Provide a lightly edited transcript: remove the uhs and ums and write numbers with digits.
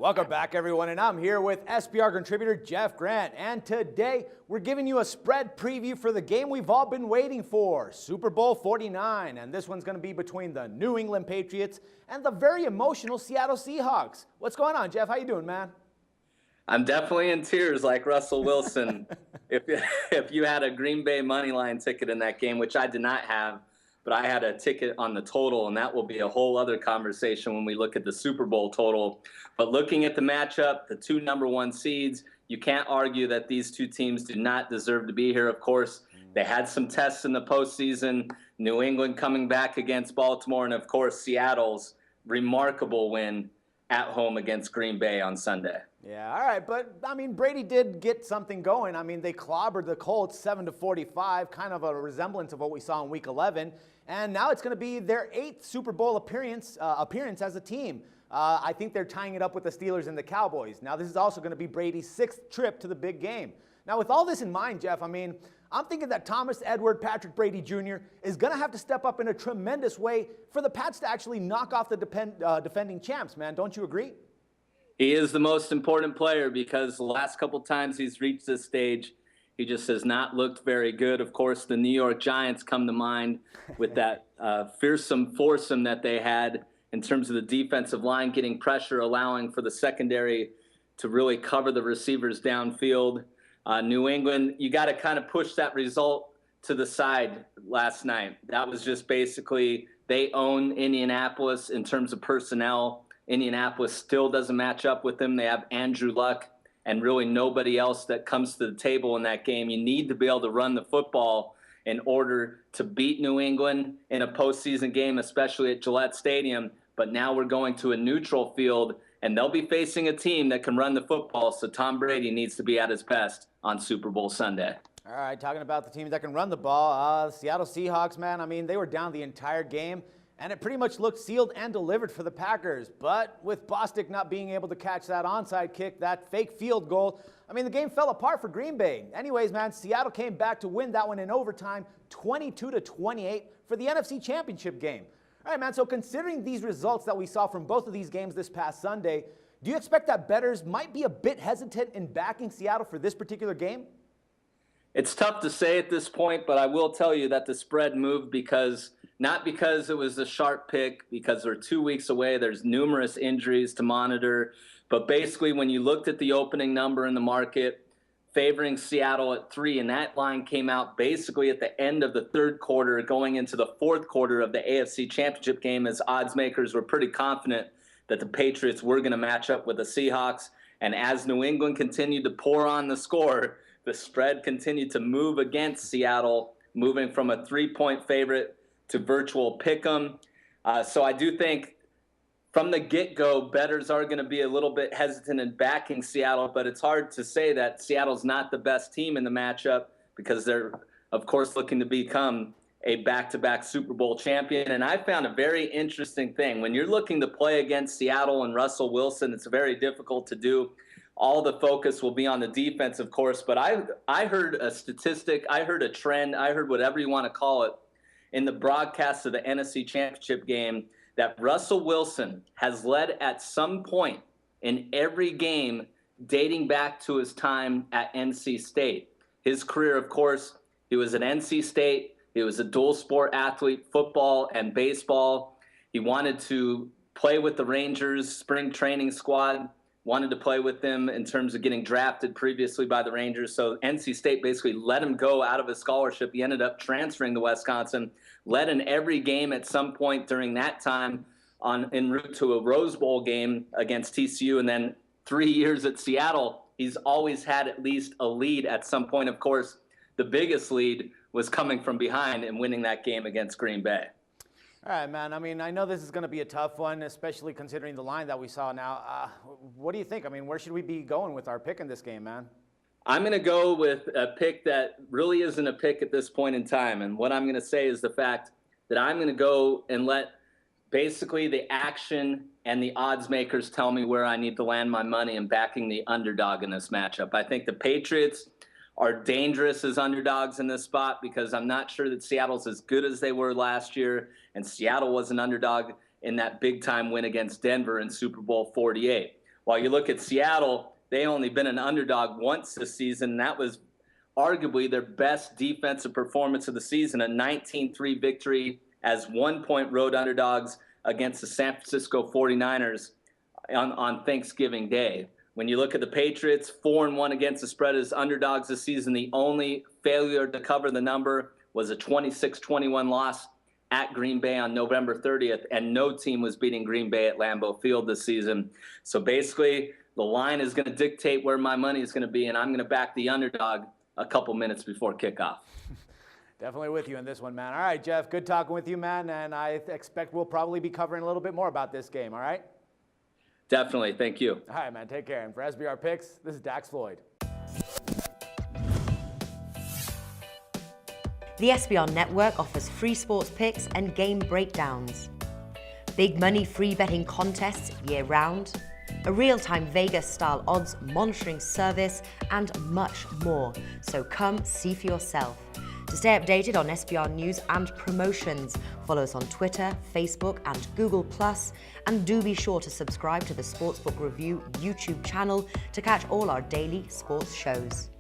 Welcome back, everyone, and I'm here with SBR contributor Jeff Grant, and today we're giving you a spread preview for the game we've all been waiting for, Super Bowl 49, and this one's going to be between the New England Patriots and the very emotional Seattle Seahawks. What's going on, Jeff? How you doing, man? I'm definitely in tears like Russell Wilson. if you had a Green Bay money line ticket in that game, which I did not have, but I had a ticket on the total, and that will be a whole other conversation when we look at the Super Bowl total. But looking at the matchup, the two #1 seeds, you can't argue that these two teams do not deserve to be here. Of course, they had some tests in the postseason, New England coming back against Baltimore, and of course, Seattle's remarkable win at home against Green Bay on Sunday. Yeah, all right, but I mean, Brady did get something going. I mean, they clobbered the Colts 7-45, kind of a resemblance of what we saw in Week 11, and now it's going to be their 8th Super Bowl appearance as a team. I think they're tying it up with the Steelers and the Cowboys. Now, this is also going to be Brady's 6th trip to the big game. Now, with all this in mind, Jeff, I mean, I'm thinking that Thomas Edward Patrick Brady Jr. is going to have to step up in a tremendous way for the Pats to actually knock off the defending champs, man. Don't you agree? He is the most important player because the last couple times he's reached this stage, he just has not looked very good. Of course, the New York Giants come to mind with that fearsome foursome that they had in terms of the defensive line getting pressure, allowing for the secondary to really cover the receivers downfield. New England, you got to kind of push that result to the side last night. That was just basically they own Indianapolis in terms of personnel. Indianapolis still doesn't match up with them. They have Andrew Luck and really nobody else that comes to the table in that game. You need to be able to run the football in order to beat New England in a postseason game, especially at Gillette Stadium. But now we're going to a neutral field, and they'll be facing a team that can run the football, so Tom Brady needs to be at his best on Super Bowl Sunday. All right, talking about the teams that can run the ball, Seattle Seahawks, man, I mean, they were down the entire game, and it pretty much looked sealed and delivered for the Packers. But with Bostic not being able to catch that onside kick, that fake field goal, I mean, the game fell apart for Green Bay. Anyways, man, Seattle came back to win that one in overtime, 22-28 for the NFC Championship game. All right, man, so considering these results that we saw from both of these games this past Sunday, do you expect that bettors might be a bit hesitant in backing Seattle for this particular game? It's tough to say at this point, but I will tell you that the spread moved not because it was a sharp pick, because they're 2 weeks away. There's numerous injuries to monitor. But basically, when you looked at the opening number in the market, favoring Seattle at 3, and that line came out basically at the end of the third quarter, going into the fourth quarter of the AFC Championship game, as odds makers were pretty confident that the Patriots were going to match up with the Seahawks. And as New England continued to pour on the score, the spread continued to move against Seattle, moving from a 3-point favorite to virtual pick'em. So I do think from the get-go, bettors are going to be a little bit hesitant in backing Seattle, but it's hard to say that Seattle's not the best team in the matchup because they're, of course, looking to become a back-to-back Super Bowl champion. And I found a very interesting thing. When you're looking to play against Seattle and Russell Wilson, it's very difficult to do. All the focus will be on the defense, of course, but I heard a statistic, I heard a trend, I heard whatever you want to call it in the broadcast of the NFC Championship game, that Russell Wilson has led at some point in every game dating back to his time at NC State. His career, of course, he was at NC State. He was a dual sport athlete, football and baseball. He wanted to play with the Rangers spring training squad, wanted to play with them in terms of getting drafted previously by the Rangers. So NC State basically let him go out of his scholarship. He ended up transferring to Wisconsin, led in every game at some point during that time en route to a Rose Bowl game against TCU. And then 3 years at Seattle, he's always had at least a lead at some point. Of course, the biggest lead was coming from behind and winning that game against Green Bay. All right, man. I mean, I know this is going to be a tough one, especially considering the line that we saw now. What do you think? I mean, where should we be going with our pick in this game, man? I'm going to go with a pick that really isn't a pick at this point in time. And what I'm going to say is the fact that I'm going to go and let basically the action and the odds makers tell me where I need to land my money in backing the underdog in this matchup. I think the Patriots are dangerous as underdogs in this spot because I'm not sure that Seattle's as good as they were last year, and Seattle was an underdog in that big-time win against Denver in Super Bowl 48. While you look at Seattle, they only been an underdog once this season, and that was arguably their best defensive performance of the season, a 19-3 victory as 1-point road underdogs against the San Francisco 49ers on Thanksgiving Day. When you look at the Patriots, 4-1 against the spread as underdogs this season, the only failure to cover the number was a 26-21 loss at Green Bay on November 30th, and no team was beating Green Bay at Lambeau Field this season. So basically, the line is going to dictate where my money is going to be, and I'm going to back the underdog a couple minutes before kickoff. Definitely with you in this one, man. All right, Jeff, good talking with you, man, and I expect we'll probably be covering a little bit more about this game, all right? Definitely. Thank you. All right, man. Take care. And for SBR Picks, this is Dax Floyd. The SBR Network offers free sports picks and game breakdowns, big money free betting contests year-round, a real-time Vegas-style odds monitoring service, and much more. So come see for yourself. To stay updated on SBR news and promotions, follow us on Twitter, Facebook, and Google+, and do be sure to subscribe to the Sportsbook Review YouTube channel to catch all our daily sports shows.